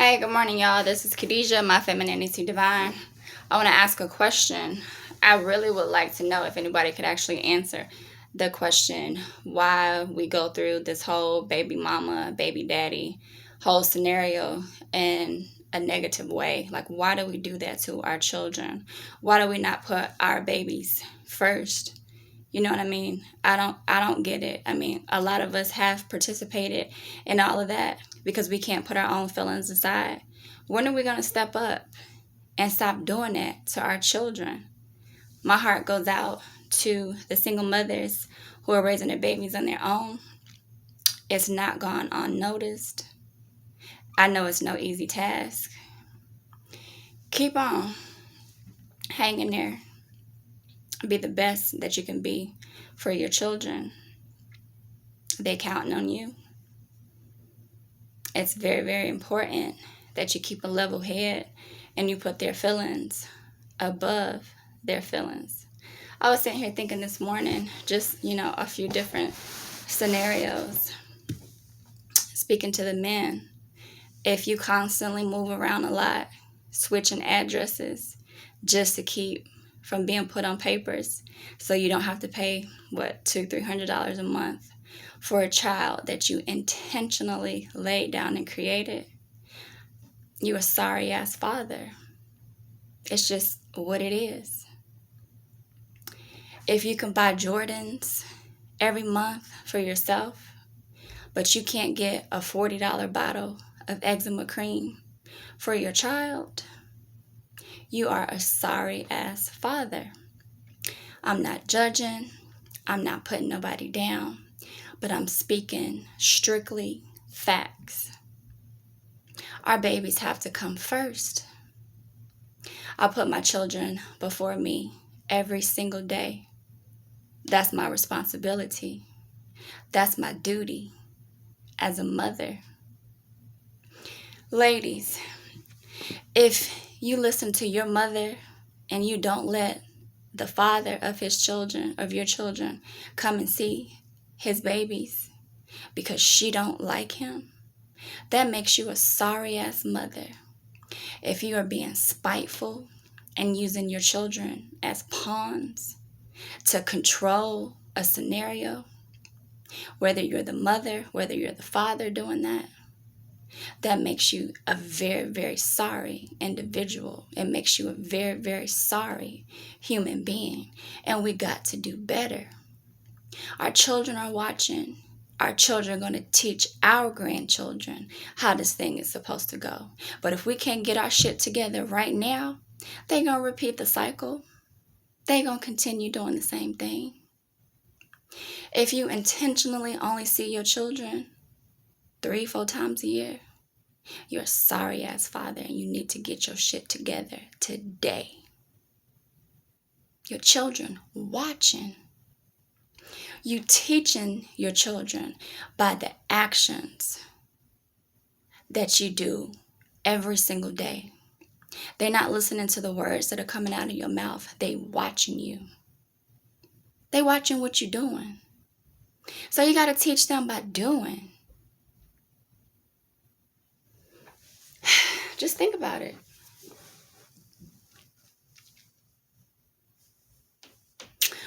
Hey, good morning, y'all. This is Khadijah, my femininity divine. I want to ask a question. I really would like to know if anybody could actually answer the question why we go through this whole baby mama, baby daddy whole scenario in a negative way. Like, why do we do that to our children? Why do we not put our babies first? You know what I mean? I don't get it. I mean, a lot of us have participated in all of that because we can't put our own feelings aside. When are we going to step up and stop doing that to our children? My heart goes out to the single mothers who are raising their babies on their own. It's not gone unnoticed. I know it's no easy task. Keep on. Hang in there. Be the best that you can be for your children. They're counting on you. It's very, very important that you keep a level head and you put their feelings above their feelings. I was sitting here thinking this morning, just, a few different scenarios. Speaking to the men, if you constantly move around a lot, switching addresses just to keep from being put on papers, so you don't have to pay $200-$300 a month for a child that you intentionally laid down and created, you a sorry ass father. It's just what it is. If you can buy Jordans every month for yourself, but you can't get a $40 bottle of eczema cream for your child, you are a sorry ass father. I'm not judging. I'm not putting nobody down, but I'm speaking strictly facts. Our babies have to come first. I put my children before me every single day. That's my responsibility. That's my duty as a mother. Ladies, if you listen to your mother and you don't let the father of your children, come and see his babies because she don't like him, that makes you a sorry ass mother. If you are being spiteful and using your children as pawns to control a scenario, whether you're the mother, whether you're the father doing that makes you a very, very sorry individual. It makes you a very, very sorry human being. And we got to do better. Our children are watching. Our children are going to teach our grandchildren how this thing is supposed to go. But if we can't get our shit together right now, they're going to repeat the cycle. They're going to continue doing the same thing. If you intentionally only see your children 3-4 times a year, you're a sorry ass father and you need to get your shit together today. Your children watching. You teaching your children by the actions that you do every single day. They're not listening to the words that are coming out of your mouth. They watching you. They watching what you're doing. So you got to teach them by doing. Just think about it.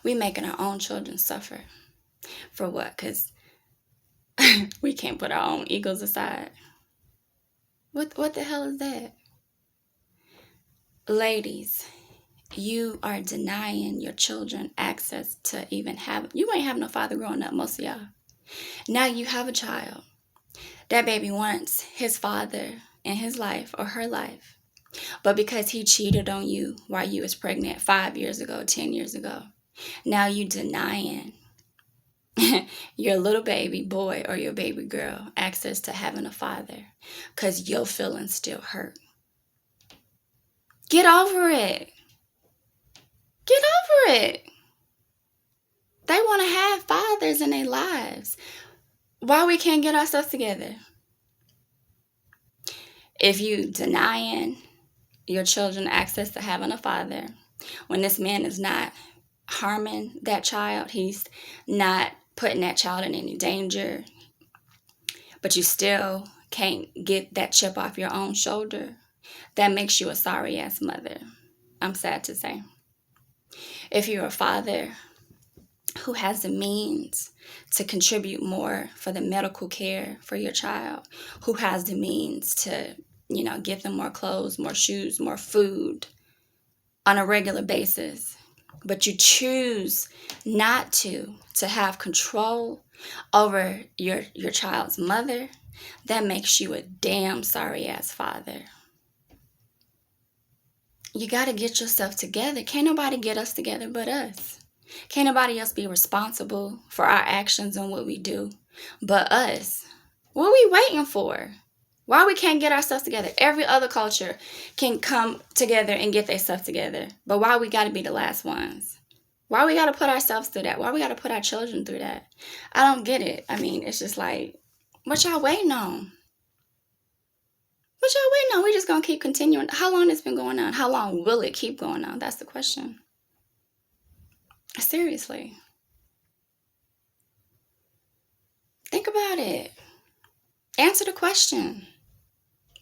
We making our own children suffer. For what? Because we can't put our own egos aside. What the hell is that? Ladies, you are denying your children access to even have... You ain't have no father growing up, most of y'all. Now you have a child. That baby wants his father in his life or her life. But because he cheated on you while you was pregnant 5 years ago, 10 years ago, now you denying your little baby boy or your baby girl access to having a father because your feelings still hurt. Get over it. Get over it. They want to have fathers in their lives. Why we can't get ourselves together? If you denying your children access to having a father, when this man is not harming that child, he's not putting that child in any danger, but you still can't get that chip off your own shoulder, that makes you a sorry ass mother. I'm sad to say. If you're a father who has the means to contribute more for the medical care for your child, who has the means to, give them more clothes, more shoes, more food on a regular basis, but you choose not to have control over your child's mother, that makes you a damn sorry ass father. You got to get yourself together. Can't nobody get us together but us. Can't nobody else be responsible for our actions and what we do but us. What are we waiting for? Why we can't get ourselves together? Every other culture can come together and get their stuff together. But why we got to be the last ones? Why we got to put ourselves through that? Why we got to put our children through that? I don't get it. I mean, it's just like, what y'all waiting on? What y'all waiting on? We just going to keep continuing. How long has it been going on? How long will it keep going on? That's the question. Seriously. Think about it. Answer the question.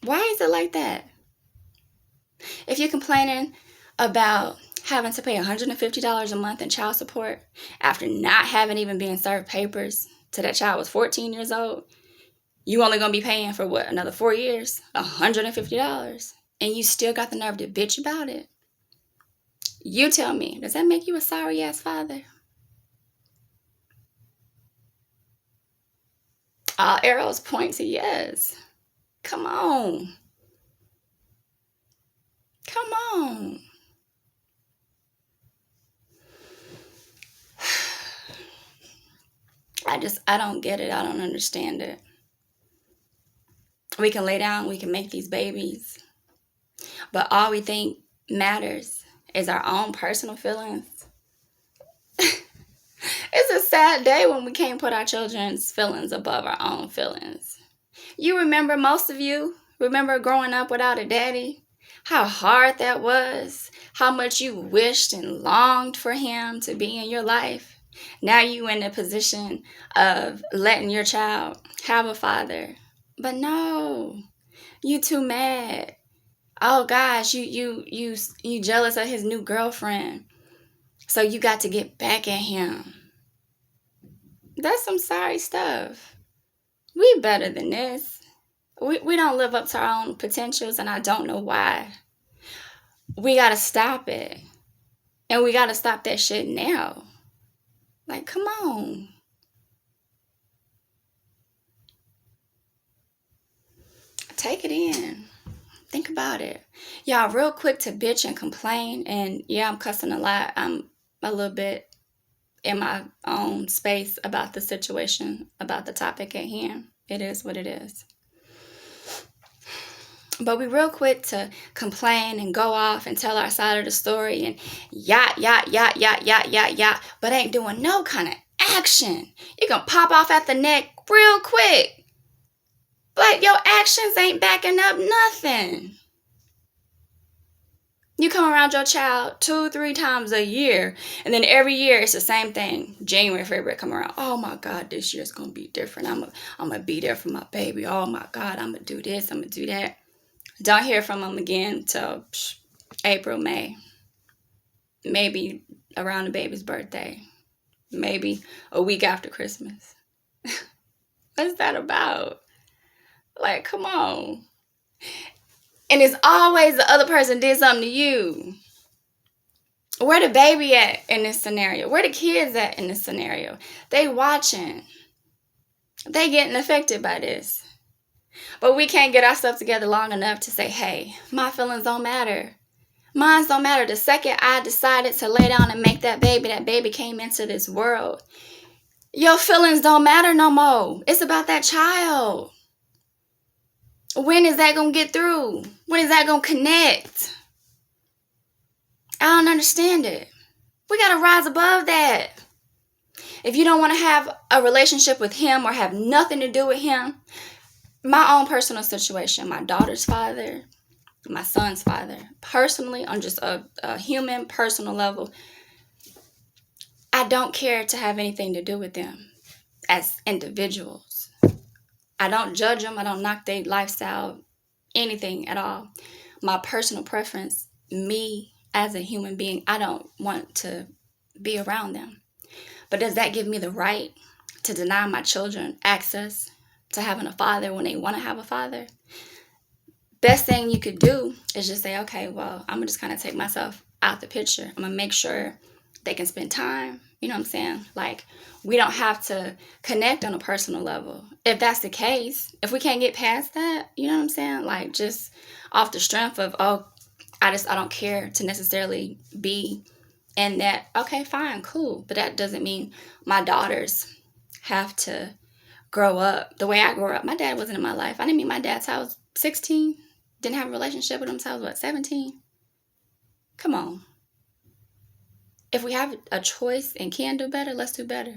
Why is it like that? If you're complaining about having to pay $150 a month in child support after not having even been served papers till that child was 14 years old, you only going to be paying for what, another 4 years? $150. And you still got the nerve to bitch about it. You tell me, does that make you a sorry ass father? All arrows point to yes. Come on. Come on. I don't get it. I don't understand it. We can lay down, we can make these babies, but all we think matters is our own personal feelings. It's a sad day when we can't put our children's feelings above our own feelings. You remember, most of you remember growing up without a daddy? How hard that was, how much you wished and longed for him to be in your life. Now you in a position of letting your child have a father. But no, you too mad. Oh gosh, you jealous of his new girlfriend. So you got to get back at him. That's some sorry stuff. We better than this. We don't live up to our own potentials, and I don't know why. We got to stop it. And we got to stop that shit now. Like, come on. Take it in. Think about it. Y'all real quick to bitch and complain. And yeah, I'm cussing a lot. I'm a little bit in my own space about the situation, about the topic at hand. It is what it is. But we real quick to complain and go off and tell our side of the story and yacht, but ain't doing no kind of action. You can pop off at the neck real quick, but your actions ain't backing up nothing. You come around your child 2-3 times a year, and then every year it's the same thing. January, February come around. Oh my God, this year's gonna be different. I'm gonna be there for my baby. Oh my God, I'm gonna do this, I'm gonna do that. Don't hear from them again till April, May. Maybe around the baby's birthday. Maybe a week after Christmas. What's that about? Like, come on. And it's always the other person did something to you. Where the baby at in this scenario? Where the kids at in this scenario? They watching. They getting affected by this. But we can't get ourselves together long enough to say, hey, my feelings don't matter. Mine don't matter. The second I decided to lay down and make that baby came into this world. Your feelings don't matter no more. It's about that child. When is that going to get through? When is that going to connect? I don't understand it. We got to rise above that. If you don't want to have a relationship with him or have nothing to do with him, my own personal situation, my daughter's father, my son's father, personally, on just a human, personal level, I don't care to have anything to do with them as individuals. I don't judge them. I don't knock their lifestyle, anything at all. My personal preference, me as a human being, I don't want to be around them. But does that give me the right to deny my children access to having a father when they want to have a father? Best thing you could do is just say, okay, well, I'm gonna just kind of take myself out the picture. I'm gonna make sure they can spend time. You know what I'm saying? Like, we don't have to connect on a personal level. If that's the case, if we can't get past that, you know what I'm saying? Like, just off the strength of, oh, I don't care to necessarily be in that. Okay, fine, cool. But that doesn't mean my daughters have to grow up the way I grew up. My dad wasn't in my life. I didn't meet my dad till I was 16. Didn't have a relationship with him till I was, what, 17? Come on. If we have a choice and can do better, let's do better.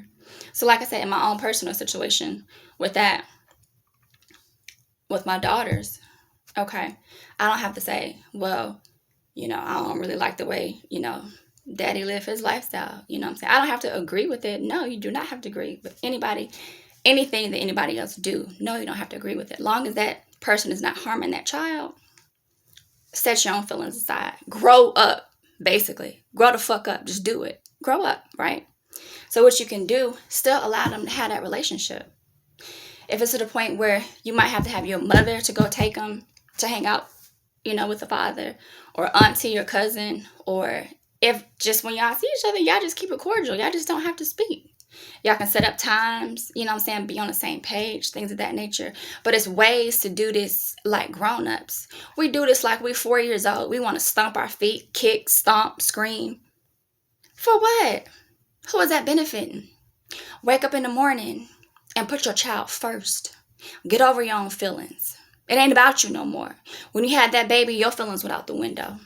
So like I said, in my own personal situation with that, with my daughters, okay, I don't have to say, well, I don't really like the way, daddy live his lifestyle. You know what I'm saying? I don't have to agree with it. No, you do not have to agree with anything that anybody else do. No, you don't have to agree with it. Long as that person is not harming that child, set your own feelings aside. Grow up, basically. Grow the fuck up. Just do it. Grow up, right? So what you can do, still allow them to have that relationship. If it's to the point where you might have to have your mother to go take them to hang out, with the father, or auntie or cousin, or if just when y'all see each other, y'all just keep it cordial. Y'all just don't have to speak. Y'all can set up times, be on the same page, things of that nature. But it's ways to do this like grown-ups. We do this like we're 4 years old. We want to stomp our feet, kick, stomp, scream. For what? Who is that benefiting? Wake up in the morning and put your child first. Get over your own feelings. It ain't about you no more. When you had that baby, your feelings went out the window.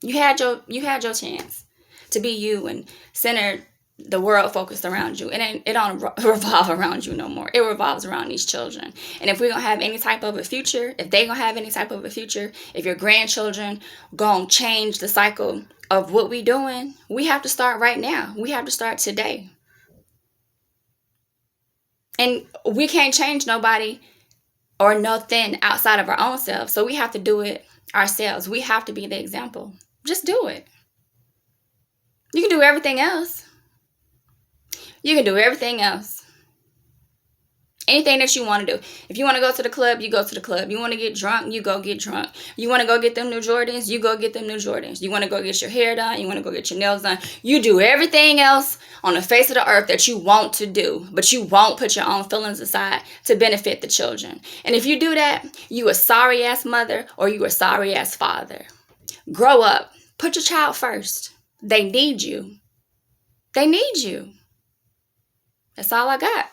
You had your chance to be you and center the world focused around you. It don't revolve around you no more. It revolves around these children. And if we're going to have any type of a future, if they're going to have any type of a future, if your grandchildren going to change the cycle of what we doing, we have to start right now. We have to start today. And we can't change nobody or nothing outside of our own selves. So we have to do it ourselves. We have to be the example. Just do it. You can do everything else. You can do everything else. Anything that you want to do. If you want to go to the club, you go to the club. You want to get drunk, you go get drunk. You want to go get them new Jordans, you go get them new Jordans. You want to go get your hair done, you want to go get your nails done. You do everything else on the face of the earth that you want to do, but you won't put your own feelings aside to benefit the children. And if you do that, you a sorry ass mother or you a sorry ass father. Grow up. Put your child first. They need you. They need you. That's all I got.